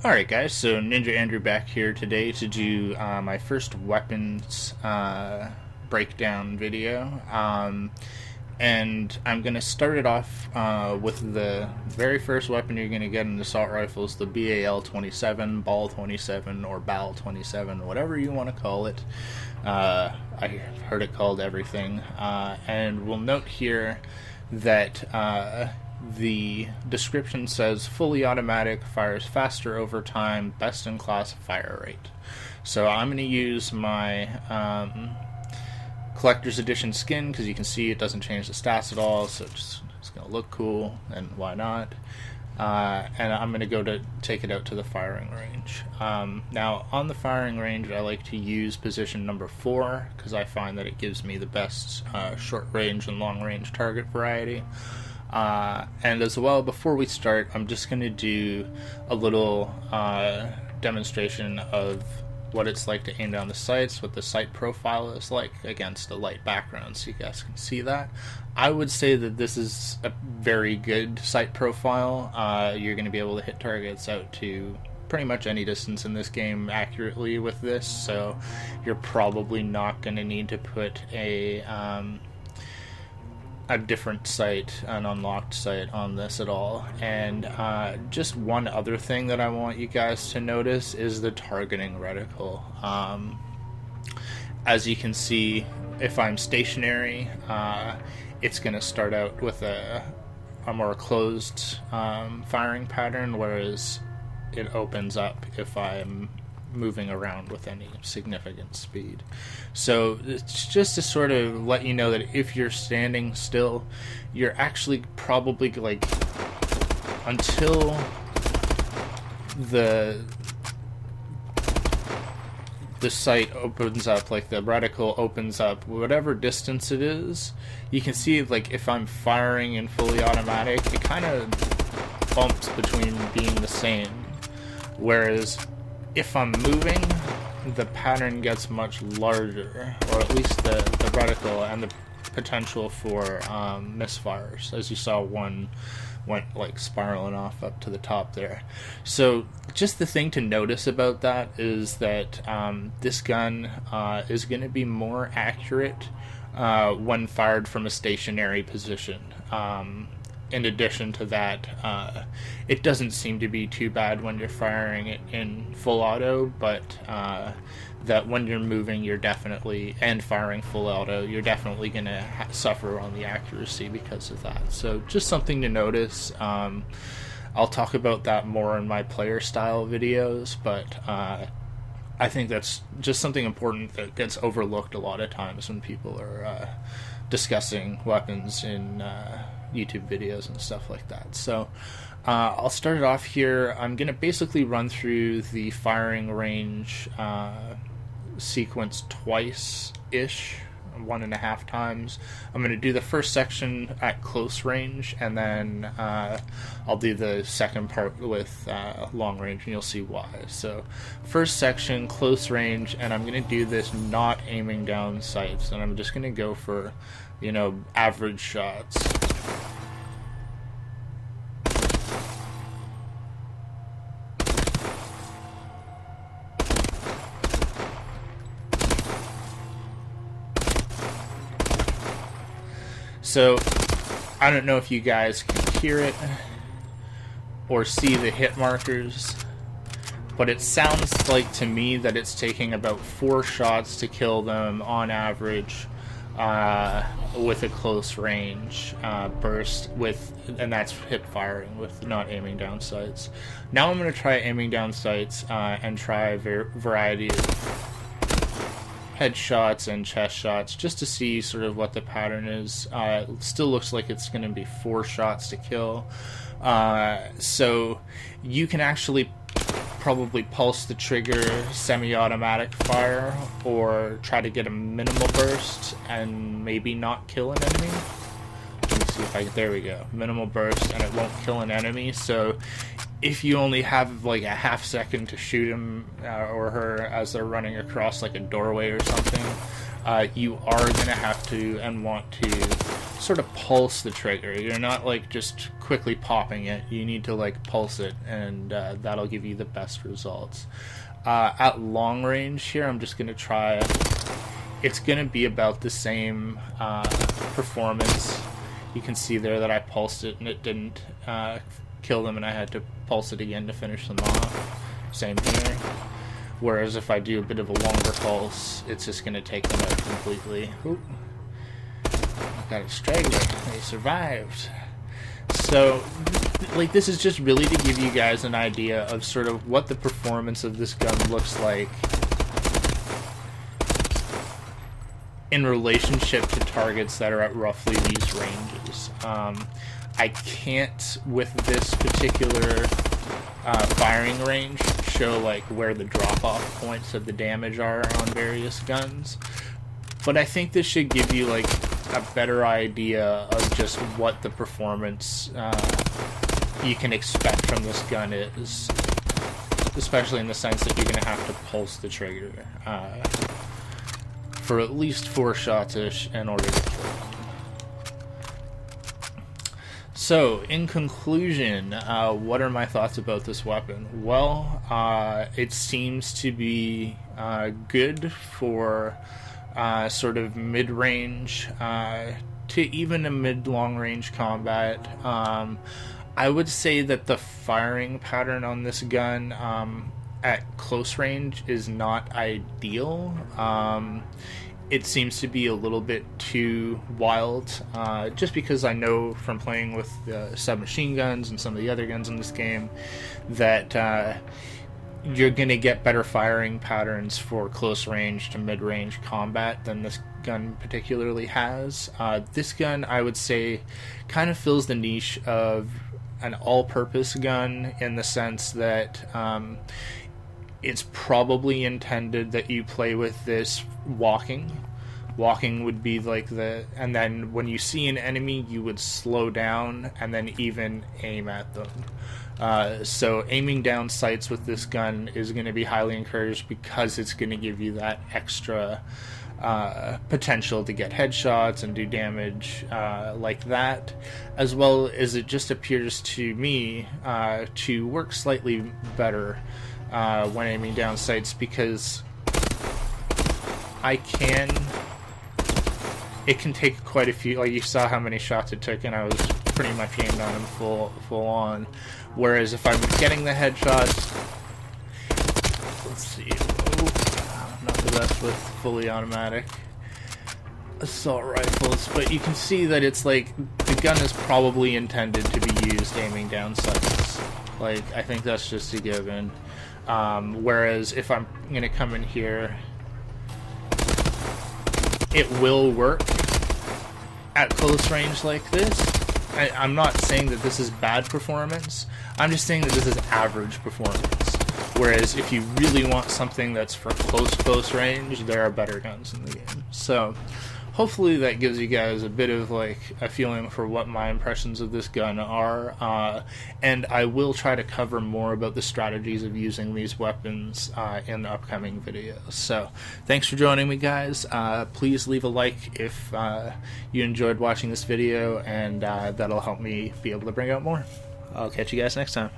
Alright guys, so Ninja Andrew back here today to do my first weapons breakdown video. And I'm going to start it off with the very first weapon you're going to get in assault rifles, the BAL-27, BAL-27, or BAL-27, whatever you want to call it. I heard it called everything. And we'll note here that the description says fully automatic, fires faster over time, best in class fire rate. So I'm going to use my collector's edition skin because you can see it doesn't change the stats at all, so it's going to look cool, and why not? And I'm going to go to take it out to the firing range. Now on the firing range I like to use position number 4 because I find that it gives me the best short range and long range target variety. And as well, before we start, I'm just going to do a little demonstration of what it's like to aim down the sights, what the sight profile is like against a light background, so you guys can see that. I would say that this is a very good sight profile. You're going to be able to hit targets out to pretty much any distance in this game accurately with this, so you're probably not going to need to put a different sight, an unlocked sight on this at all. And just one other thing that I want you guys to notice is the targeting reticle. As you can see, if I'm stationary, it's going to start out with a more closed firing pattern, whereas it opens up if I'm moving around with any significant speed. So it's just to sort of let you know that if you're standing still, you're actually probably, like, until the sight opens up, like the reticle opens up, whatever distance it is, you can see, like, if I'm firing in fully automatic, it kind of bumps between being the same, whereas if I'm moving, the pattern gets much larger, or at least the reticle and the potential for misfires, as you saw one went like spiraling off up to the top there. So just the thing to notice about that is that this gun is going to be more accurate when fired from a stationary position. In addition to that, it doesn't seem to be too bad when you're firing it in full auto, but that when you're moving, you're definitely, and firing full auto, you're definitely going to suffer on the accuracy because of that. So just something to notice. I'll talk about that more in my player style videos, but I think that's just something important that gets overlooked a lot of times when people are discussing weapons in YouTube videos and stuff like that. So I'll start it off here. I'm going to basically run through the firing range sequence twice-ish, 1.5 times. I'm going to do the first section at close range, and then I'll do the second part with long range, and you'll see why. So first section, close range, and I'm going to do this not aiming down sights, and I'm just going to go for, you know, average shots. So, I don't know if you guys can hear it or see the hit markers, but it sounds like to me that it's taking about 4 shots to kill them on average with a close range burst, and that's hip firing with not aiming down sights. Now I'm going to try aiming down sights and try a variety of headshots and chest shots just to see sort of what the pattern is. It still looks like it's going to be 4 shots to kill. So you can actually probably pulse the trigger semi-automatic fire or try to get a minimal burst and maybe not kill an enemy. Let me see if I can, there we go, minimal burst, and it won't kill an enemy. So if you only have like a half second to shoot him or her as they're running across like a doorway or something, you are going to have to and want to sort of pulse the trigger. You're not like just quickly popping it. You need to like pulse it, and that'll give you the best results. At long range here, I'm just going to try. It's going to be about the same performance. You can see there that I pulsed it and it didn't kill them, and I had to pulse it again to finish them off. Same here. Whereas if I do a bit of a longer pulse, it's just going to take them out completely. Oop. Got a straggler. They survived. So, like, this is just really to give you guys an idea of sort of what the performance of this gun looks like in relationship to targets that are at roughly these ranges. I can't, with this particular firing range, show like where the drop-off points of the damage are on various guns, but I think this should give you like a better idea of just what the performance you can expect from this gun is, especially in the sense that you're going to have to pulse the trigger for at least 4 shots-ish in order to kill them. So, in conclusion, what are my thoughts about this weapon? Well, it seems to be good for sort of mid-range to even a mid-long range combat. I would say that the firing pattern on this gun at close range is not ideal. It seems to be a little bit too wild, just because I know from playing with submachine guns and some of the other guns in this game that you're going to get better firing patterns for close range to mid-range combat than this gun particularly has. This gun, I would say, kind of fills the niche of an all-purpose gun in the sense that it's probably intended that you play with this walking. Walking would be like and then when you see an enemy, you would slow down and then even aim at them. So aiming down sights with this gun is going to be highly encouraged because it's going to give you that extra potential to get headshots and do damage like that, as well as it just appears to me to work slightly better when aiming down sights, because it can take quite a few, like you saw how many shots it took and I was pretty much aimed on him full on, whereas if I'm getting the headshots, let's see, not the best with fully automatic assault rifles, but you can see that it's like the gun is probably intended to be used aiming down sights. Like, I think that's just a given. Whereas if I'm going to come in here, it will work at close range like this. I'm not saying that this is bad performance. I'm just saying that this is average performance. Whereas if you really want something that's for close range, there are better guns in the game. So hopefully that gives you guys a bit of like a feeling for what my impressions of this gun are, and I will try to cover more about the strategies of using these weapons in the upcoming videos. So thanks for joining me, guys. Please leave a like if you enjoyed watching this video, and that'll help me be able to bring out more. I'll catch you guys next time.